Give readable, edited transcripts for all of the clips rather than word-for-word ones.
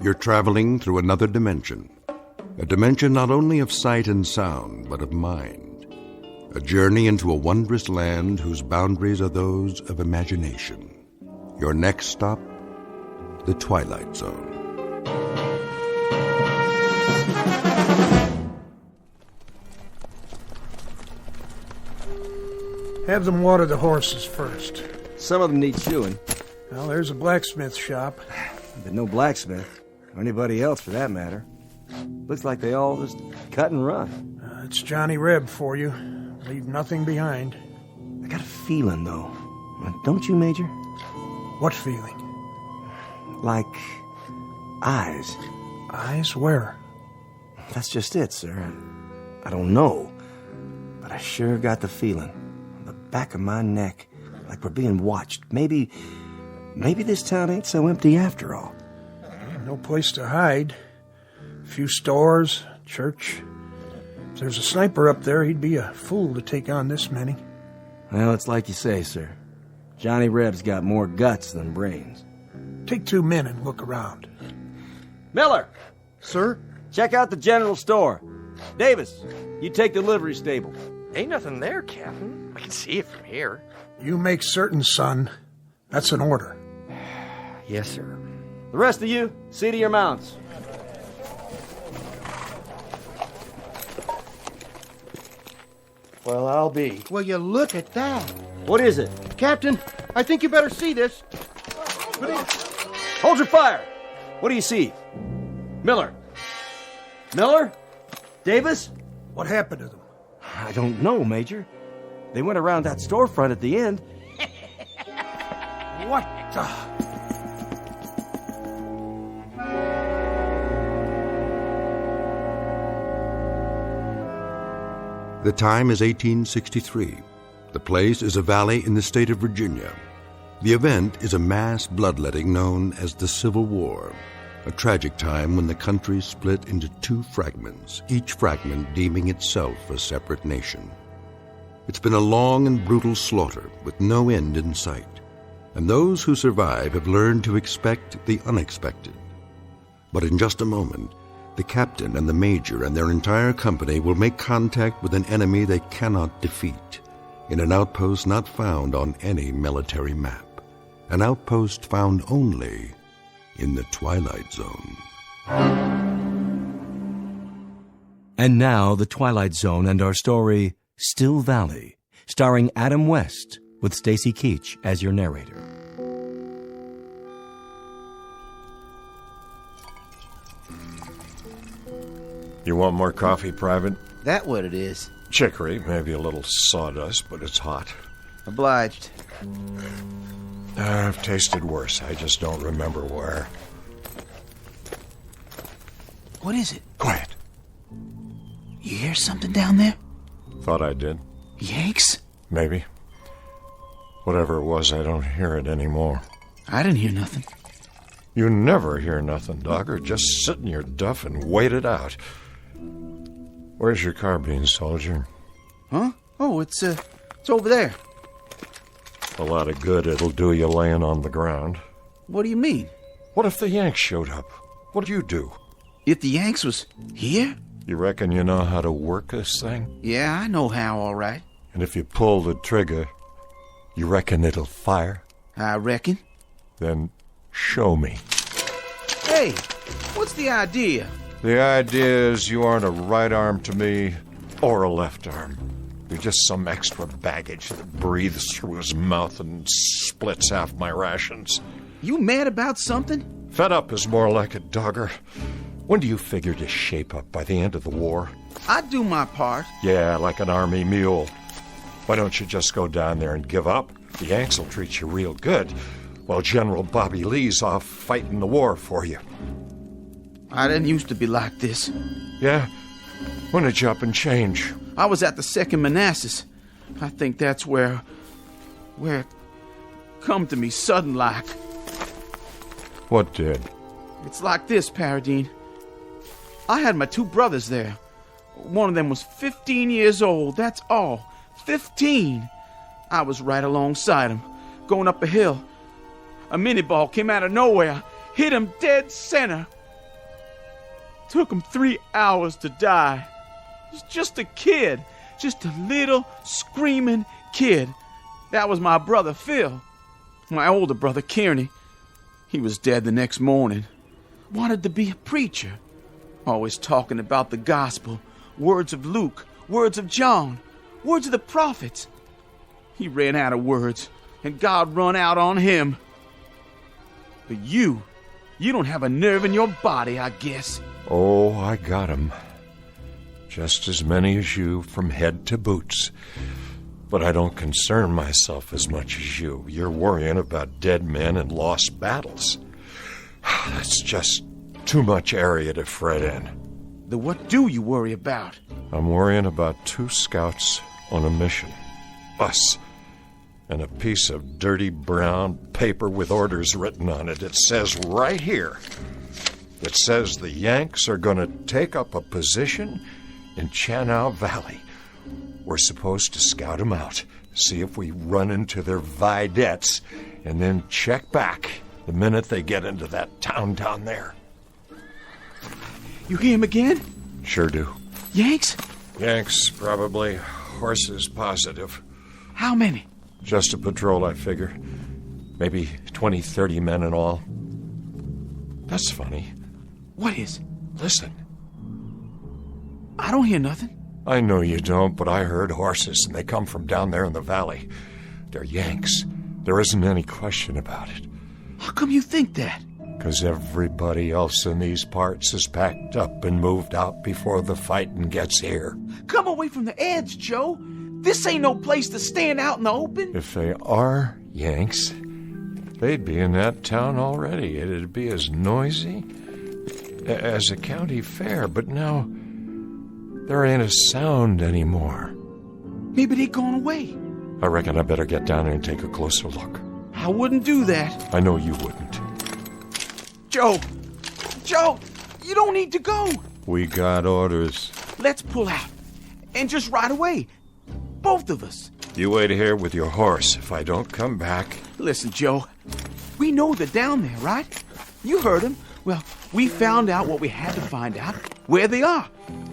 You're traveling through another dimension. A dimension not only of sight and sound, but of mind. A journey into a wondrous land whose boundaries are those of imagination. Your next stop, the Twilight Zone. Have them water the horses first. Some of them need shoeing. Well, there's a blacksmith shop. But no blacksmith, or anybody else for that matter. Looks like they all just cut and run. It's Johnny Reb for you. Leave nothing behind. I got a feeling, though. Don't you, Major? What feeling? Like eyes. Eyes where? That's just it, sir. I don't know. But I sure got the feeling. On the back of my neck. Like we're being watched. Maybe this town ain't so empty after all. No place to hide. A few stores, church. If there's a sniper up there, he'd be a fool to take on this many. Well, it's like you say, sir. Johnny Reb's got more guts than brains. Take 2 men and look around. Miller! Sir? Check out the general store. Davis, you take the livery stable. Ain't nothing there, Captain. I can see it from here. You make certain, son. That's an order. Yes, sir. The rest of you, see to your mounts. Well, I'll be. Will you look at that? What is it? Captain, I think you better see this. Hold your fire! What do you see? Miller? Miller? Davis? What happened to them? I don't know, Major. They went around that storefront at the end. What the... The time is 1863. The place is a valley in the state of Virginia. The event is a mass bloodletting known as the Civil War, a tragic time when the country split into 2 fragments, each fragment deeming itself a separate nation. It's been a long and brutal slaughter with no end in sight, and those who survive have learned to expect the unexpected. But in just a moment, the captain and the major and their entire company will make contact with an enemy they cannot defeat, in an outpost not found on any military map, an outpost found only in the Twilight Zone. And now, the Twilight Zone and our story, Still Valley, starring Adam West, with Stacy Keach as your narrator. You want more coffee, Private? That what it is. Chicory, maybe a little sawdust, but it's hot. Obliged. I've tasted worse. I just don't remember where. What is it? Quiet. You hear something down there? Thought I did. Yanks? Maybe. Whatever it was, I don't hear it anymore. I didn't hear nothing. You never hear nothing, Dogger. Just sit in your duff and wait it out. Where's your carbine, soldier? Huh? Oh, it's over there. A lot of good it'll do you laying on the ground. What do you mean? What if the Yanks showed up? What'd you do? If the Yanks was here? You reckon you know how to work this thing? Yeah, I know how, all right. And if you pull the trigger, you reckon it'll fire? I reckon. Then show me. Hey, what's the idea? The idea is you aren't a right arm to me or a left arm. You're just some extra baggage that breathes through his mouth and splits half my rations. You mad about something? Fed up is more like it, Dogger. When do you figure to shape up? By the end of the war? I'd do my part. Yeah, like an army mule. Why don't you just go down there and give up? The Yanks will treat you real good, while General Bobby Lee's off fighting the war for you. I didn't used to be like this. Yeah? When did you up and change? I was at the 2nd Manassas. I think that's where it come to me sudden like. What did? It's like this, Paradine. I had my 2 brothers there. One of them was 15 years old, that's all. 15. I was right alongside him, going up a hill. A mini ball came out of nowhere, hit him dead center. Took him 3 hours to die. He's just a kid. Just a little screaming kid. That was my brother Phil. My older brother Kearney. He was dead the next morning. Wanted to be a preacher. Always talking about the gospel. Words of Luke. Words of John. Words of the prophets. He ran out of words, and God run out on him. But you don't have a nerve in your body, I guess. Oh, I got 'em. Just as many as you from head to boots. But I don't concern myself as much as you. You're worrying about dead men and lost battles. That's just too much area to fret in. Then what do you worry about? I'm worrying about 2 scouts on a mission. Us. And a piece of dirty brown paper with orders written on it. It says right here. It says the Yanks are going to take up a position in Chanow Valley. We're supposed to scout them out, see if we run into their vedettes, and then check back the minute they get into that town down there. You hear him again? Sure do. Yanks? Yanks, probably. Horses, positive. How many? Just a patrol, I figure. Maybe 20, 30 men in all. That's funny. What is? Listen. I don't hear nothing. I know you don't, but I heard horses, and they come from down there in the valley. They're Yanks. There isn't any question about it. How come you think that? 'Cause everybody else in these parts is packed up and moved out before the fighting gets here. Come away from the edge, Joe. This ain't no place to stand out in the open. If they are Yanks, they'd be in that town already. It'd be as noisy as a county fair, but now there ain't a sound anymore. Maybe they gone away. I reckon I better get down there and take a closer look. I wouldn't do that. I know you wouldn't. Joe, you don't need to go. We got orders. Let's pull out. And just right away. Both of us. You wait here with your horse. If I don't come back... Listen, Joe. We know they're down there, right? You heard them. Well, we found out what we had to find out. Where they are.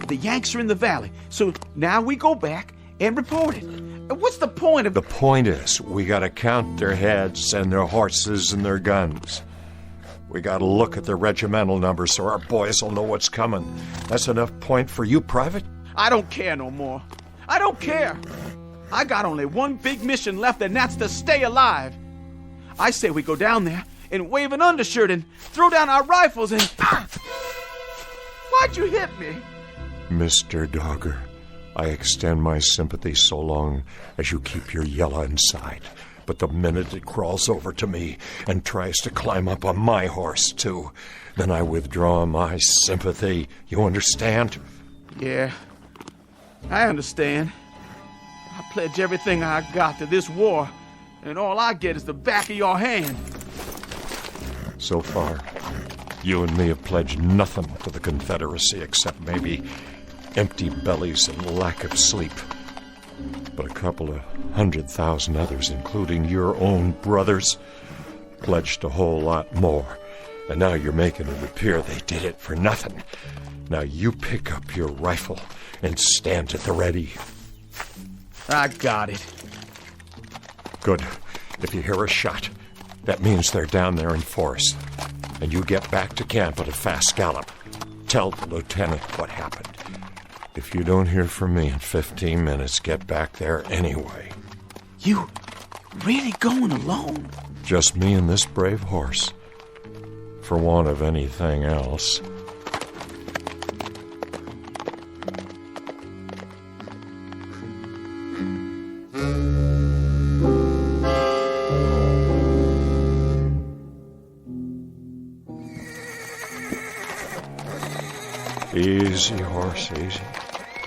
The Yanks are in the valley. So now we go back and report it. What's the point of... The point is, we gotta count their heads and their horses and their guns. We gotta look at their regimental numbers so our boys will know what's coming. That's enough point for you, Private? I don't care no more. I don't care. I got only one big mission left, and that's to stay alive. I say we go down there and wave an undershirt and throw down our rifles and... Why'd you hit me? Mr. Dogger, I extend my sympathy so long as you keep your yella inside. But the minute it crawls over to me and tries to climb up on my horse, too, then I withdraw my sympathy. You understand? Yeah, I understand. I pledge everything I got to this war, and all I get is the back of your hand. So far, you and me have pledged nothing to the Confederacy except maybe empty bellies and lack of sleep. But a couple of 100,000 others, including your own brothers, pledged a whole lot more. And now you're making it appear they did it for nothing. Now you pick up your rifle and stand at the ready. I got it. Good. If you hear a shot, that means they're down there in force. And you get back to camp at a fast gallop. Tell the lieutenant what happened. If you don't hear from me in 15 minutes, get back there anyway. You really going alone? Just me and this brave horse. For want of anything else. Easy, horse, easy.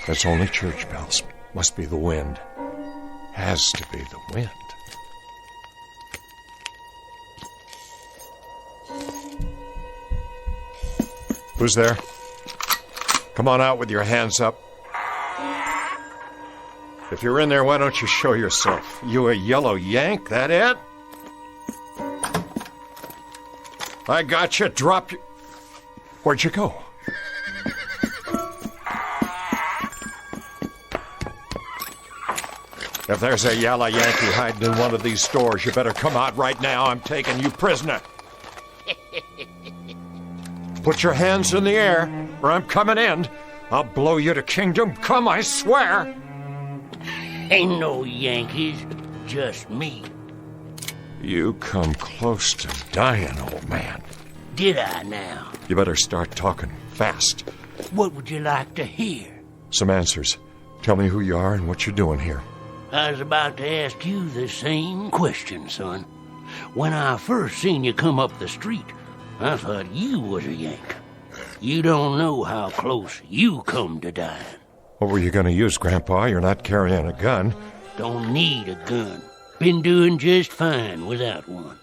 That's only church bells. Must be the wind. Has to be the wind. Who's there? Come on out with your hands up. If you're in there, why don't you show yourself? You a yellow yank, that it? I got you. Drop you. Where'd you go? If there's a yellow Yankee hiding in one of these stores, you better come out right now. I'm taking you prisoner. Put your hands in the air, or I'm coming in. I'll blow you to kingdom come, I swear. Ain't no Yankees, just me. You come close to dying, old man. Did I now? You better start talking fast. What would you like to hear? Some answers. Tell me who you are and what you're doing here. I was about to ask you the same question, son. When I first seen you come up the street, I thought you was a Yank. You don't know how close you come to dying. What were you going to use, Grandpa? You're not carrying a gun. Don't need a gun. Been doing just fine without one.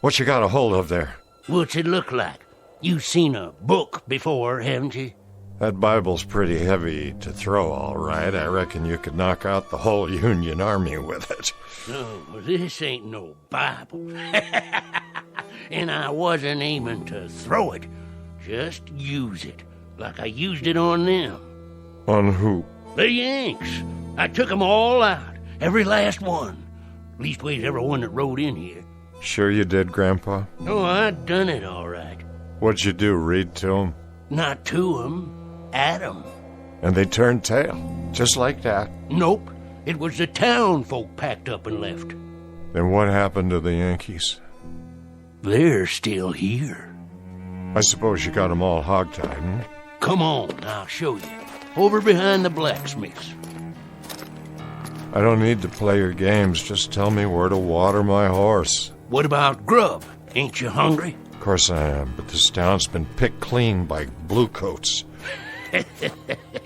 What you got a hold of there? What's it look like? You've seen a book before, haven't you? That Bible's pretty heavy to throw, all right. I reckon you could knock out the whole Union Army with it. No, this ain't no Bible. And I wasn't aiming to throw it. Just use it, like I used it on them. On who? The Yanks. I took 'em all out, every last one. Leastways, every one that rode in here. Sure you did, Grandpa? Oh, I done it all right. What'd you do, read to 'em? Not to 'em, at 'em. And they turned tail, just like that. Nope, it was the town folk packed up and left. Then what happened to the Yankees? They're still here. I suppose you got 'em all hogtied, hmm? Come on, I'll show you. Over behind the blacksmiths. I don't need to play your games. Just tell me where to water my horse. What about grub? Ain't you hungry? Of course I am, but this town's been picked clean by bluecoats.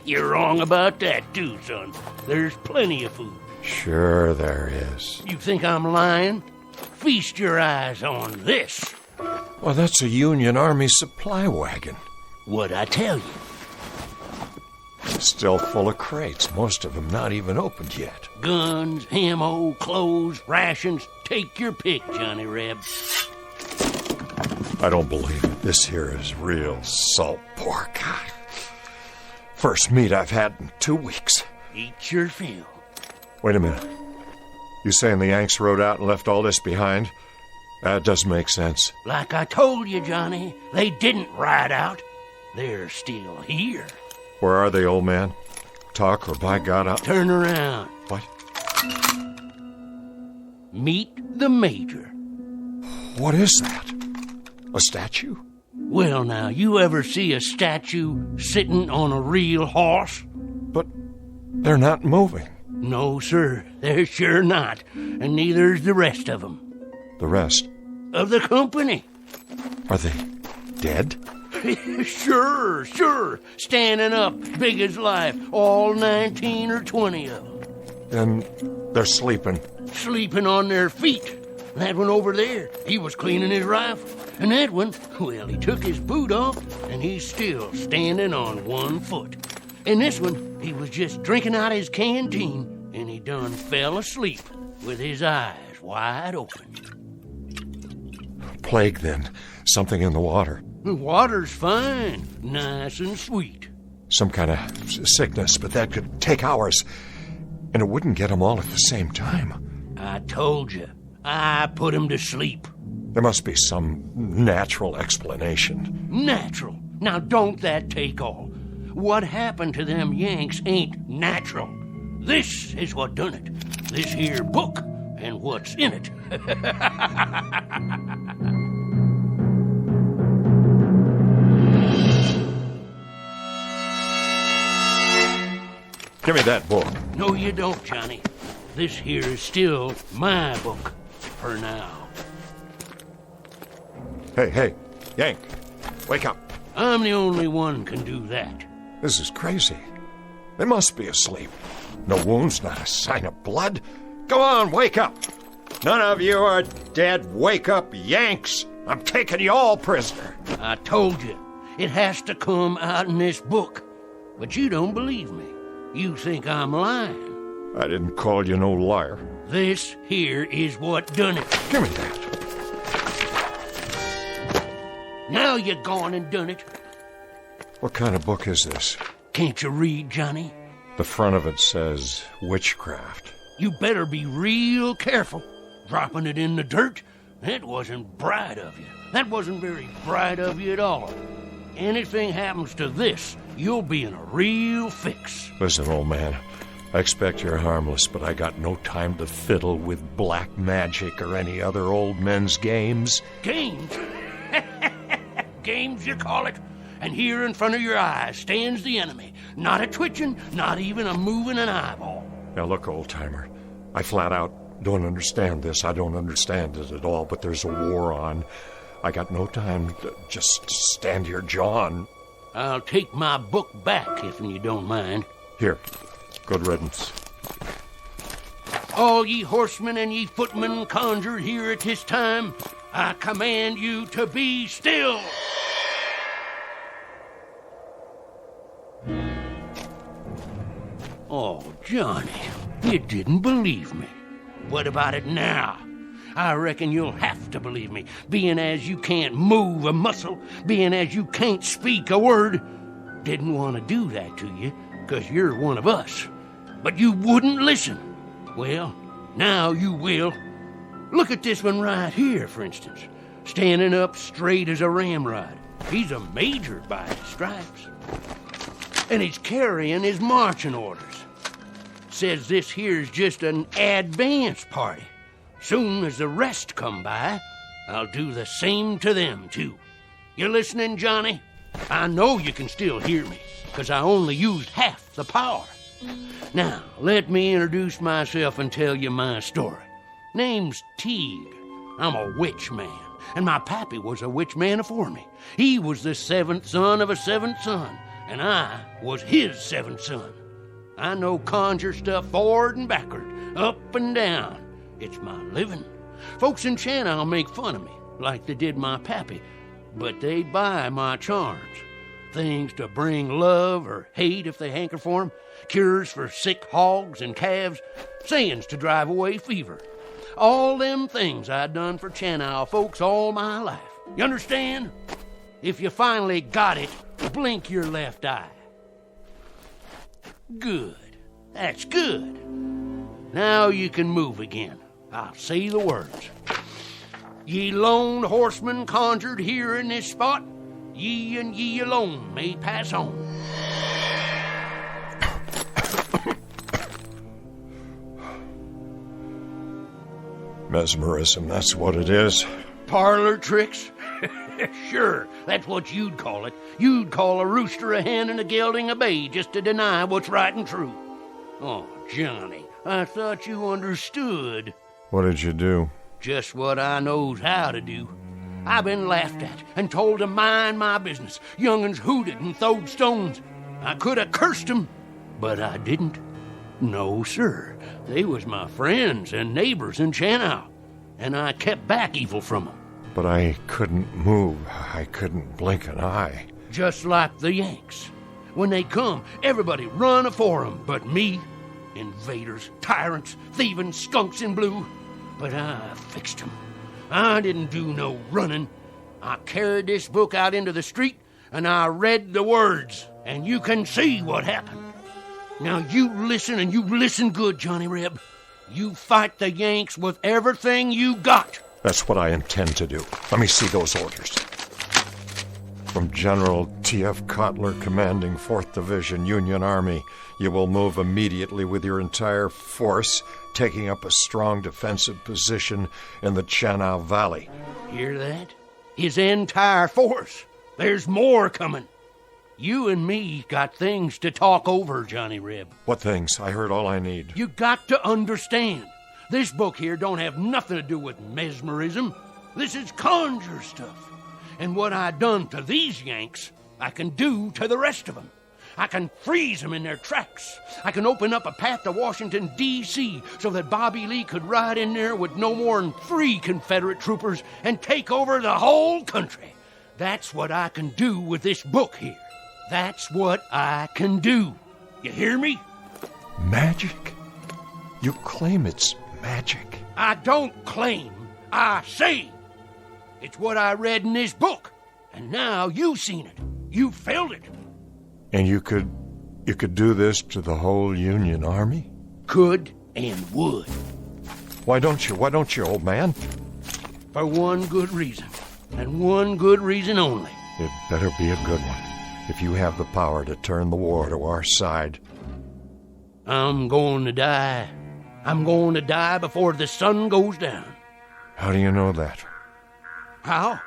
You're wrong about that, too, son. There's plenty of food. Sure there is. You think I'm lying? Feast your eyes on this. Well, that's a Union Army supply wagon. What'd I tell you? Still full of crates, most of them not even opened yet. Guns, ammo, clothes, rations. Take your pick, Johnny Reb. I don't believe it. This here is real salt pork. First meat I've had in 2 weeks. Eat your fill. Wait a minute. You saying the Yanks rode out and left all this behind? That doesn't make sense. Like I told you, Johnny, they didn't ride out. They're still here. Where are they, old man? Talk or by God, I'll... Turn around. What? Meet the Major. What is that? A statue? Well, now, you ever see a statue sitting on a real horse? But they're not moving. No, sir, they're sure not, and neither's the rest of them. The rest? Of the company. Are they dead? Sure. Standing up, big as life, all 19 or 20 of them. And they're sleeping. Sleeping on their feet. That one over there, he was cleaning his rifle. And that one, well, he took his boot off, and he's still standing on one foot. And this one, he was just drinking out his canteen, and he done fell asleep with his eyes wide open. Plague, then. Something in the water. The water's fine, nice and sweet. Some kind of sickness, but that could take hours. And it wouldn't get them all at the same time. I told you, I put him to sleep. There must be some natural explanation. Natural? Now don't that take all. What happened to them Yanks ain't natural. This is what done it. This here book and what's in it. Give me that book. No, you don't, Johnny. This here is still my book for now. Hey, Yank, wake up. I'm the only one can do that. This is crazy. They must be asleep. No wounds, not a sign of blood. Go on, wake up. None of you are dead. Wake up, Yanks. I'm taking you all prisoner. I told you, it has to come out in this book. But you don't believe me. You think I'm lying. I didn't call you no liar. This here is what done it. Give me that. Now you gone and done it. What kind of book is this? Can't you read, Johnny? The front of it says witchcraft. You better be real careful. Dropping it in the dirt, that wasn't bright of you. That wasn't very bright of you at all. Anything happens to this, you'll be in a real fix. Listen, old man, I expect you're harmless, but I got no time to fiddle with black magic or any other old men's games. Games? Games, you call it? And here in front of your eyes stands the enemy. Not a twitching, not even a moving an eyeball. Now look, old-timer, I flat out don't understand this. I don't understand it at all, but there's a war on. I got no time to just stand here jawing. I'll take my book back, if you don't mind. Here, good riddance. All ye horsemen and ye footmen conjured here at this time, I command you to be still. Oh, Johnny, you didn't believe me. What about it now? I reckon you'll have to believe me, being as you can't move a muscle, being as you can't speak a word. Didn't want to do that to you, 'cause you're one of us. But you wouldn't listen. Well, now you will. Look at this one right here, for instance, standing up straight as a ramrod. He's a major by his stripes. And he's carrying his marching orders. Says this here's just an advance party. Soon as the rest come by, I'll do the same to them, too. You listening, Johnny? I know you can still hear me, 'cause I only used half the power. Now, let me introduce myself and tell you my story. Name's Teague. I'm a witch man, and my pappy was a witch man afore me. He was the seventh son of a seventh son, and I was his seventh son. I know conjure stuff forward and backward, up and down. It's my living. Folks in Channel make fun of me, like they did my pappy, but they buy my charms. Things to bring love or hate if they hanker for 'em, cures for sick hogs and calves, sayings to drive away fever. All them things I done for Channel folks all my life. You understand? If you finally got it, blink your left eye. Good. That's good. Now you can move again. I'll say the words. Ye lone horsemen conjured here in this spot, ye and ye alone may pass on. Mesmerism, that's what it is. Parlor tricks? Sure, that's what you'd call it. You'd call a rooster a hen and a gelding a bay just to deny what's right and true. Oh, Johnny, I thought you understood. What did you do? Just what I knows how to do. I've been laughed at and told to mind my business. Young'uns hooted and throwed stones. I could have cursed 'em, but I didn't. No, sir. They was my friends and neighbors in Channel, and I kept back evil from 'em. But I couldn't move. I couldn't blink an eye. Just like the Yanks. When they come, everybody run afore 'em, but me. Invaders, tyrants, thieving skunks in blue. But I fixed 'em. I didn't do no running. I carried this book out into the street, and I read the words, and you can see what happened. Now you listen, and you listen good, Johnny Reb. You fight the Yanks with everything you got. That's what I intend to do. Let me see those orders. From General T.F. Cotler, commanding 4th Division, Union Army, you will move immediately with your entire force, taking up a strong defensive position in the Channel Valley. Hear that? His entire force. There's more coming. You and me got things to talk over, Johnny Reb. What things? I heard all I need. You got to understand. This book here don't have nothing to do with mesmerism. This is conjure stuff. And what I done to these Yanks, I can do to the rest of them. I can freeze them in their tracks. I can open up a path to Washington, D.C., so that Bobby Lee could ride in there with no more than 3 Confederate troopers and take over the whole country. That's what I can do with this book here. That's what I can do. You hear me? Magic? You claim it's magic. I don't claim. I say. It's what I read in this book. And now you've seen it. You felt it. And you could do this to the whole Union Army? Could and wood. Why don't you? Why don't you, old man? For one good reason, and one good reason only. It better be a good one. If you have the power to turn the war to our side. I'm going to die. I'm going to die before the sun goes down. How do you know that? How?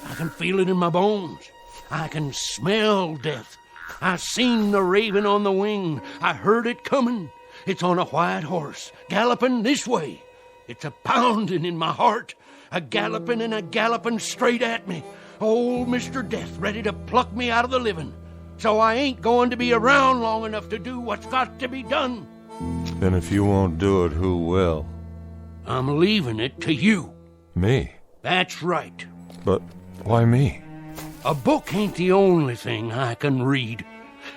I can feel it in my bones. I can smell death. I seen the raven on the wing. I heard it coming. It's on a white horse, galloping this way. It's a pounding in my heart, a galloping and a galloping straight at me. Old Mr. Death ready to pluck me out of the living. So I ain't going to be around long enough to do what's got to be done. Then if you won't do it, who will? I'm leaving it to you. Me? That's right. But why me? A book ain't the only thing I can read.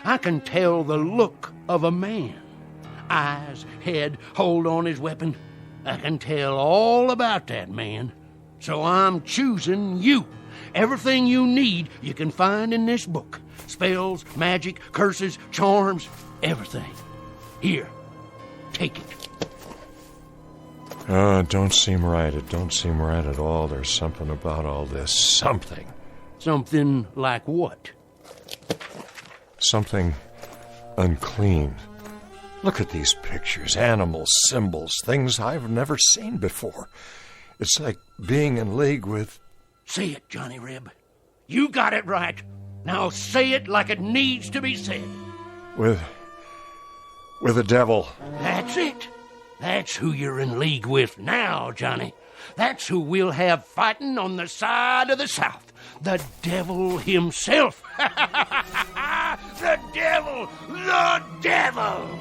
I can tell the look of a man. Eyes, head, hold on his weapon. I can tell all about that man. So I'm choosing you. Everything you need you can find in this book. Spells, magic, curses, charms, everything. Here, take it. It don't seem right. It don't seem right at all. There's something about all this. Something. Something like what? Something unclean. Look at these pictures, animals, symbols, things I've never seen before. It's like being in league with... Say it, Johnny Reb. You got it right. Now say it like it needs to be said. With the devil. That's it. That's who you're in league with now, Johnny. That's who we'll have fighting on the side of the South. The devil himself. The devil! The devil!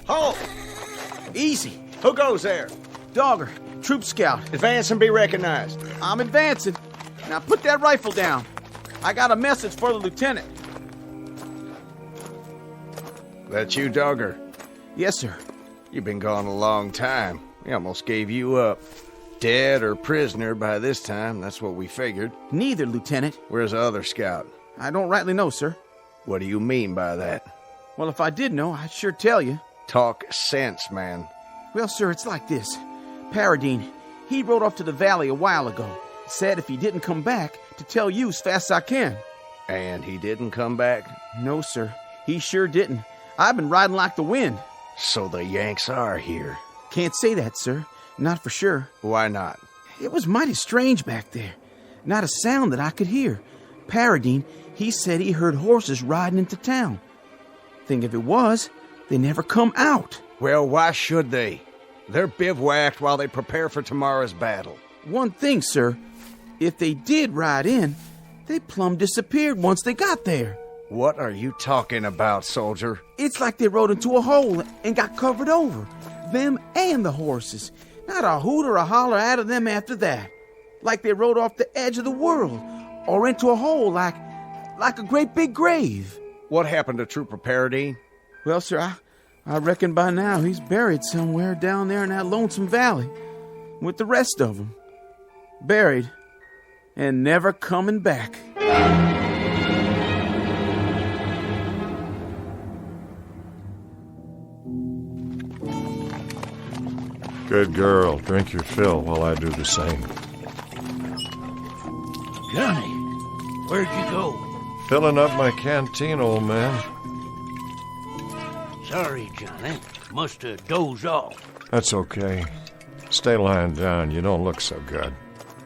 Halt! Easy. Who goes there? Dogger, troop scout. Advance and be recognized. I'm advancing. Now put that rifle down. I got a message for the lieutenant. That you, Dogger? Yes, sir. You've been gone a long time. We almost gave you up. Dead or prisoner by this time, that's what we figured. Neither, Lieutenant. Where's the other scout? I don't rightly know, sir. What do you mean by that? Well, if I did know, I'd sure tell you. Talk sense, man. Well, sir, it's like this. Paradine, he rode off to the valley a while ago. Said if he didn't come back, to tell you as fast as I can. And he didn't come back? No, sir. He sure didn't. I've been riding like the wind. So the Yanks are here. Can't say that, sir. Not for sure. Why not? It was mighty strange back there. Not a sound that I could hear. Paradine, he said he heard horses riding into town. Think if it was, they never come out. Well, why should they? They're bivouacked while they prepare for tomorrow's battle. One thing, sir. If they did ride in, they plumb disappeared once they got there. What are you talking about, soldier? It's like they rode into a hole and got covered over. Them and the horses. Not a hoot or a holler out of them after that. Like they rode off the edge of the world. Or into a hole like a great big grave. What happened to Trooper Paradine? Well, sir, I reckon by now he's buried somewhere down there in that lonesome valley. With the rest of them. Buried. And never coming back. Good girl. Drink your fill while I do the same. Johnny, where'd you go? Filling up my canteen, old man. Sorry, Johnny. Must have dozed off. That's okay. Stay lying down. You don't look so good.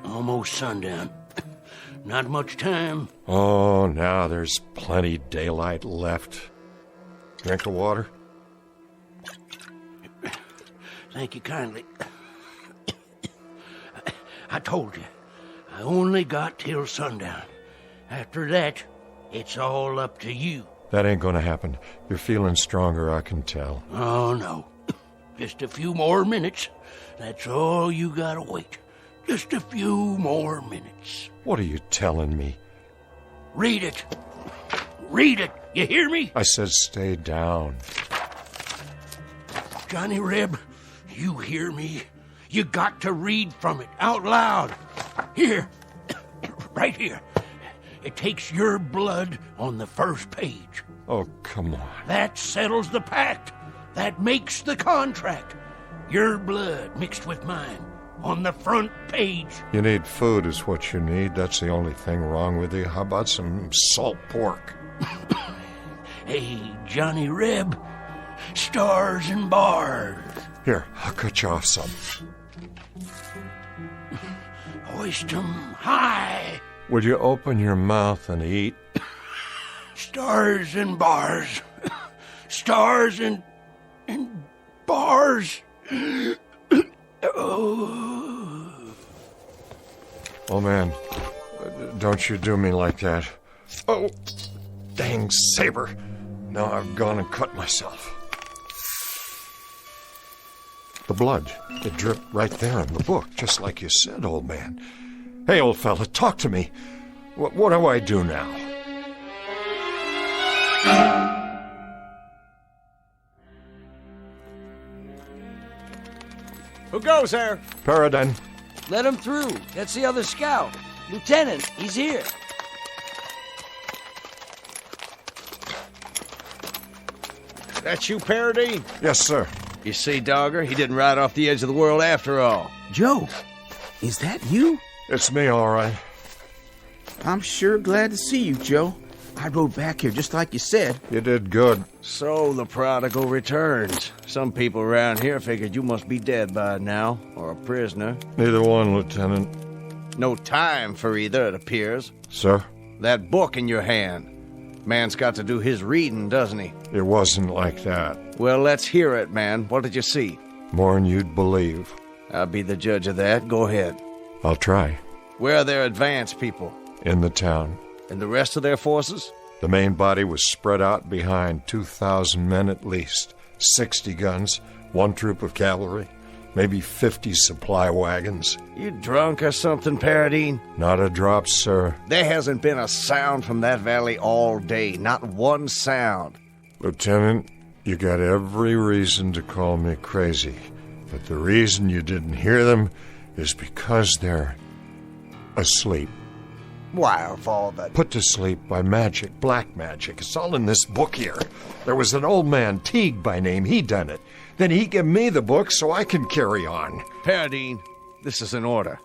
Almost sundown. Not much time. Oh, now there's plenty daylight left. Drink the water? Thank you kindly. I told you, I only got till sundown. After that, it's all up to you. That ain't gonna happen. You're feeling stronger, I can tell. Oh, no. Just a few more minutes. That's all you gotta wait. Just a few more minutes. What are you telling me? Read it. Read it. You hear me? I said stay down. Johnny Reb, you hear me? You got to read from it out loud. Here, right here. It takes your blood on the first page. Oh, come on. That settles the pact. That makes the contract. Your blood mixed with mine on the front page. You need food is what you need. That's the only thing wrong with you. How about some salt pork? Hey, Johnny Reb, stars and bars. Here, I'll cut you off some. Hoist 'em high. Would you open your mouth and eat? Stars and bars. Stars and bars. Oh, man, don't you do me like that. Oh, dang saber. Now I've gone and cut myself. The blood, it dripped right there in the book, just like you said, old man. Hey, old fella, talk to me. What do I do now? Who goes there? Paradine. Let him through. That's the other scout. Lieutenant, he's here. That you, Paradine? Yes, sir. You see, Dogger, he didn't ride off the edge of the world after all. Joe, is that you? It's me, all right. I'm sure glad to see you, Joe. I rode back here just like you said. You did good. So the prodigal returns. Some people around here figured you must be dead by now, or a prisoner. Neither one, Lieutenant. No time for either, it appears. Sir? That book in your hand. Man's got to do his reading, doesn't he? It wasn't like that. Well, let's hear it, man. What did you see? More'n you'd believe. I'll be the judge of that. Go ahead. I'll try. Where are their advance people? In the town. And the rest of their forces? The main body was spread out behind 2,000 men at least, 60 guns, 1 troop of cavalry, maybe 50 supply wagons. You drunk or something, Paradine? Not a drop, sir. There hasn't been a sound from that valley all day. Not one sound. Lieutenant, you got every reason to call me crazy. But the reason you didn't hear them is because they're asleep. Why, of all that... Put to sleep by magic, black magic. It's all in this book here. There was an old man, Teague by name. He done it. Then he give me the book so I can carry on. Paradine, this is an order.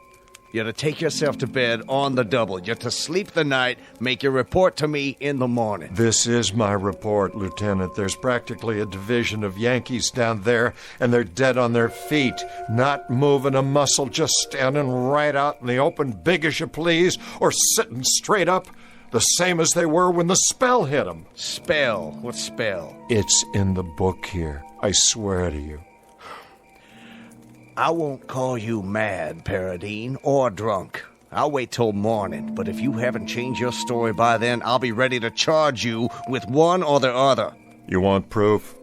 You're to take yourself to bed on the double. You're to sleep the night, make your report to me in the morning. This is my report, Lieutenant. There's practically a division of Yankees down there, and they're dead on their feet, not moving a muscle, just standing right out in the open, big as you please, or sitting straight up, the same as they were when the spell hit them. Spell? What spell? It's in the book here. I swear to you. I won't call you mad, Paradine, or drunk. I'll wait till morning, but if you haven't changed your story by then, I'll be ready to charge you with one or the other. You want proof?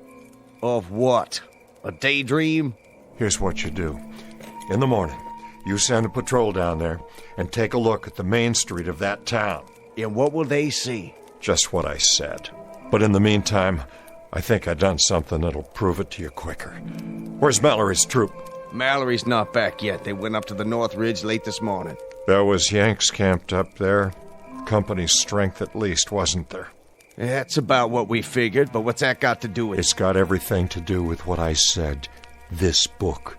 Of what? A daydream? Here's what you do. In the morning, you send a patrol down there and take a look at the main street of that town. And what will they see? Just what I said. But in the meantime, I think I done something that'll prove it to you quicker. Where's Mallory's troop? Mallory's not back yet. They went up to the North Ridge late this morning. There was Yanks camped up there. Company's strength at least, wasn't there? That's about what we figured, but what's that got to do with it? It's got everything to do with what I said. This book.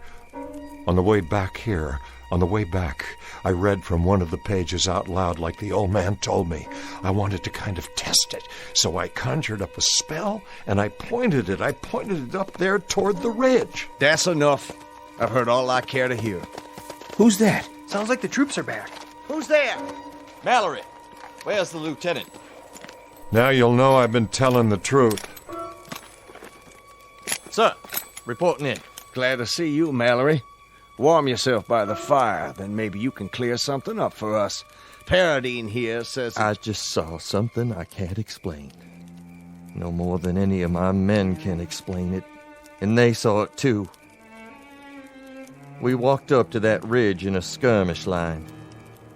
On the way back here, I read from one of the pages out loud like the old man told me. I wanted to kind of test it, so I conjured up a spell, and I pointed it up there toward the ridge. That's enough. I've heard all I care to hear. Who's that? Sounds like the troops are back. Who's there? Mallory, where's the lieutenant? Now you'll know I've been telling the truth. Sir, reporting in. Glad to see you, Mallory. Warm yourself by the fire, then maybe you can clear something up for us. Paradine here says... I just saw something I can't explain. No more than any of my men can explain it. And they saw it too. We walked up to that ridge in a skirmish line,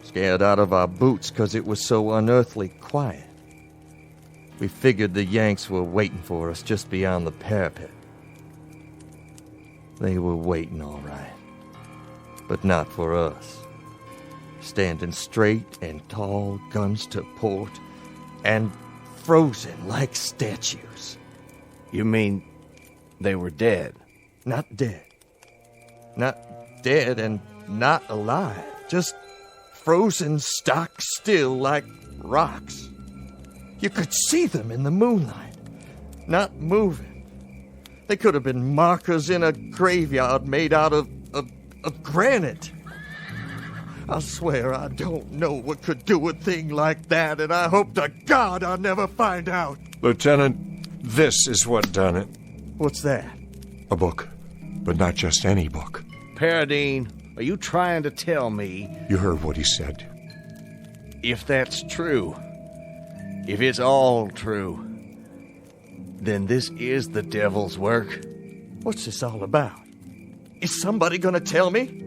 scared out of our boots 'cause it was so unearthly quiet. We figured the Yanks were waiting for us just beyond the parapet. They were waiting, all right. but not for us. Standing straight and tall, guns to port, and frozen like statues. You mean they were dead? Not dead. Not dead and not alive. Just frozen stock still like rocks. You could see them in the moonlight, not moving. They could have been markers in a graveyard made out of granite. I swear I don't know what could do a thing like that, and I hope to God I'll never find out. Lieutenant, this is what done it. What's that? A book, but not just any book. Paradine, are you trying to tell me... You heard what he said. If that's true, if it's all true, then this is the devil's work. What's this all about? Is somebody gonna tell me?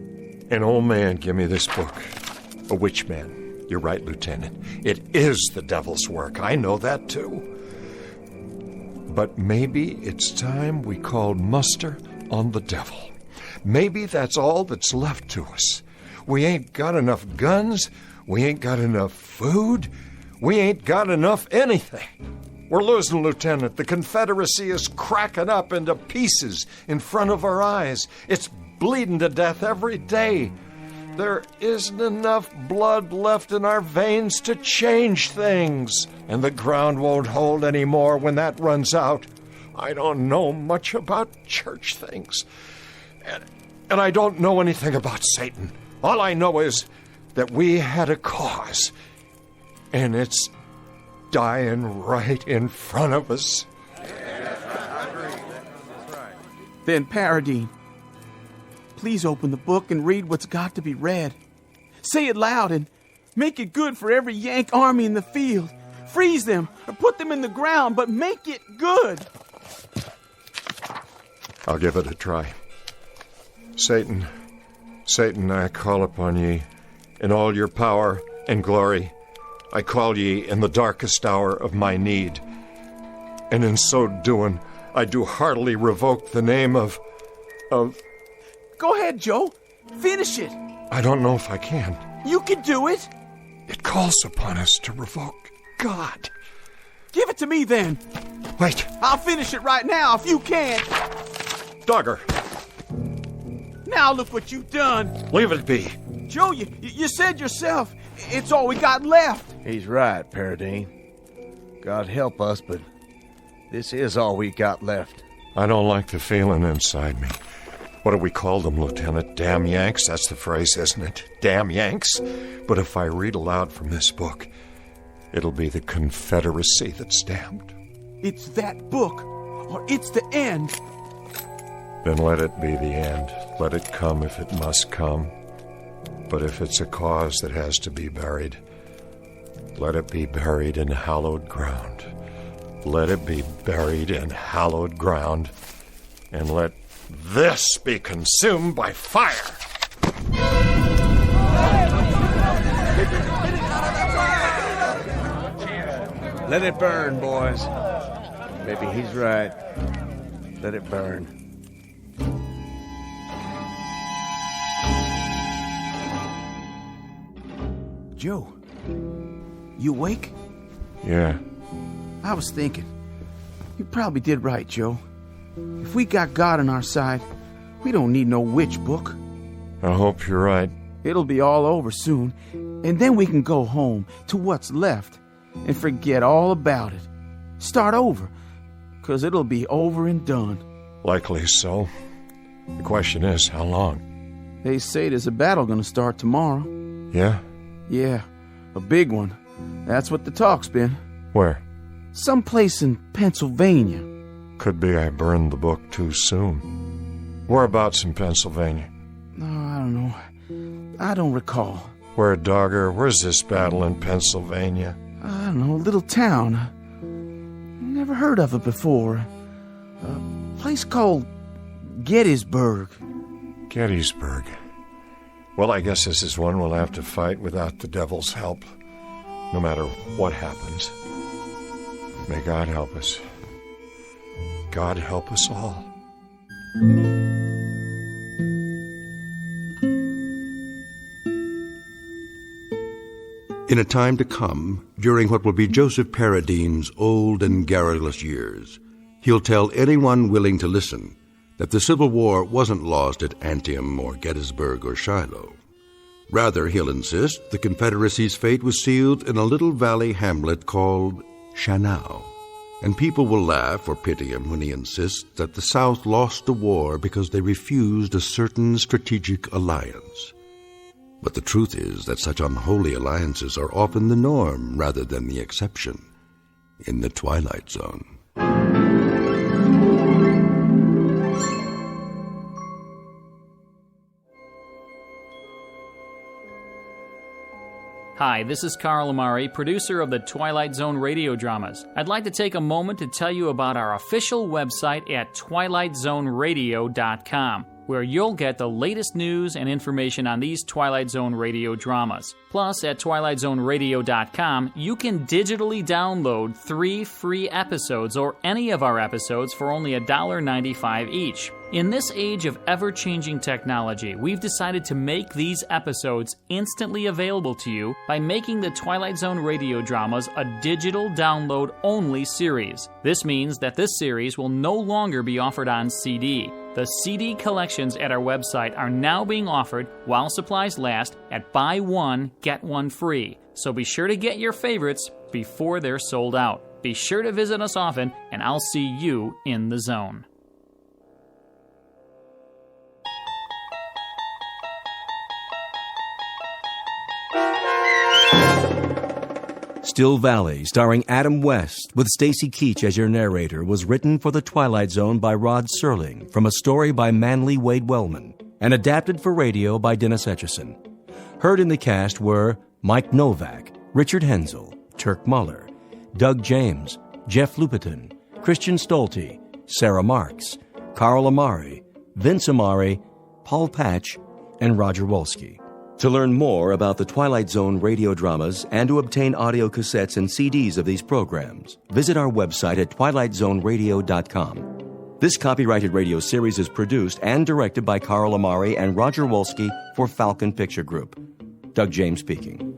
An old man gave me this book. A witch man. You're right, Lieutenant. It is the devil's work. I know that, too. But maybe it's time we called muster on the devil. Maybe that's all that's left to us. We ain't got enough guns. We ain't got enough food. We ain't got enough anything. We're losing, Lieutenant. The Confederacy is cracking up into pieces in front of our eyes. It's bleeding to death every day. There isn't enough blood left in our veins to change things. And the ground won't hold anymore when that runs out. I don't know much about church things. And I don't know anything about Satan. All I know is that we had a cause. And it's dying right in front of us. Then, Paradine, please open the book and read what's got to be read. Say it loud and make it good for every Yank army in the field. Freeze them or put them in the ground, but make it good. I'll give it a try. Satan, I call upon ye in all your power and glory. I call ye in the darkest hour of my need. And in so doing, I do heartily revoke the name of... Go ahead, Joe. Finish it. I don't know if I can. You can do it. It calls upon us to revoke God. Give it to me, then. Wait. I'll finish it right now if you can't. Dogger. Now look what you've done. Leave it be. Joe, you said yourself, it's all we got left. He's right, Paradine. God help us, but this is all we got left. I don't like the feeling inside me. What do we call them, Lieutenant? Damn Yanks? That's the phrase, isn't it? Damn Yanks? But if I read aloud from this book, it'll be the Confederacy that's damned. It's that book, or it's the end. Then let it be the end. Let it come if it must come. But if it's a cause that has to be buried, let it be buried in hallowed ground. Let it be buried in hallowed ground. And let this be consumed by fire. Let it burn, boys. Maybe he's right. Let it burn. Joe, you awake? Yeah. I was thinking. You probably did right, Joe. If we got God on our side, we don't need no witch book. I hope you're right. It'll be all over soon, and then we can go home to what's left and forget all about it. Start over, 'cause it'll be over and done. Likely so. The question is, how long? They say there's a battle gonna start tomorrow. Yeah? Yeah, a big one. That's what the talk's been. Where? Someplace in Pennsylvania. Could be I burned the book too soon. Whereabouts in Pennsylvania? No, I don't know. I don't recall. Where, Dogger? Where's this battle in Pennsylvania? I don't know, a little town. Never heard of it before. A place called Gettysburg. Gettysburg. Well, I guess this is one we'll have to fight without the devil's help. No matter what happens. May God help us. God help us all. In a time to come, during what will be Joseph Paradine's old and garrulous years, he'll tell anyone willing to listen that the Civil War wasn't lost at Antietam or Gettysburg or Shiloh. Rather, he'll insist the Confederacy's fate was sealed in a little valley hamlet called Shannou. And people will laugh or pity him when he insists that the South lost the war because they refused a certain strategic alliance. But the truth is that such unholy alliances are often the norm rather than the exception in the Twilight Zone. Hi, this is Carl Amari, producer of the Twilight Zone radio dramas. I'd like to take a moment to tell you about our official website at twilightzoneradio.com, where you'll get the latest news and information on these Twilight Zone radio dramas. Plus, at twilightzoneradio.com, you can digitally download 3 free episodes or any of our episodes for only $1.95 each. In this age of ever-changing technology, we've decided to make these episodes instantly available to you by making the Twilight Zone radio dramas a digital download-only series. This means that this series will no longer be offered on CD. The CD collections at our website are now being offered while supplies last at buy one, get one free. So be sure to get your favorites before they're sold out. Be sure to visit us often, and I'll see you in the zone. Still Valley, starring Adam West, with Stacy Keach as your narrator, was written for The Twilight Zone by Rod Serling from a story by Manly Wade Wellman and adapted for radio by Dennis Etchison. Heard in the cast were Mike Novak, Richard Hensel, Turk Muller, Doug James, Jeff Lupiton, Christian Stolte, Sarah Marks, Carl Amari, Vince Amari, Paul Patch, and Roger Wolski. To learn more about the Twilight Zone radio dramas and to obtain audio cassettes and CDs of these programs, visit our website at twilightzoneradio.com. This copyrighted radio series is produced and directed by Carl Amari and Roger Wolski for Falcon Picture Group. Doug James speaking.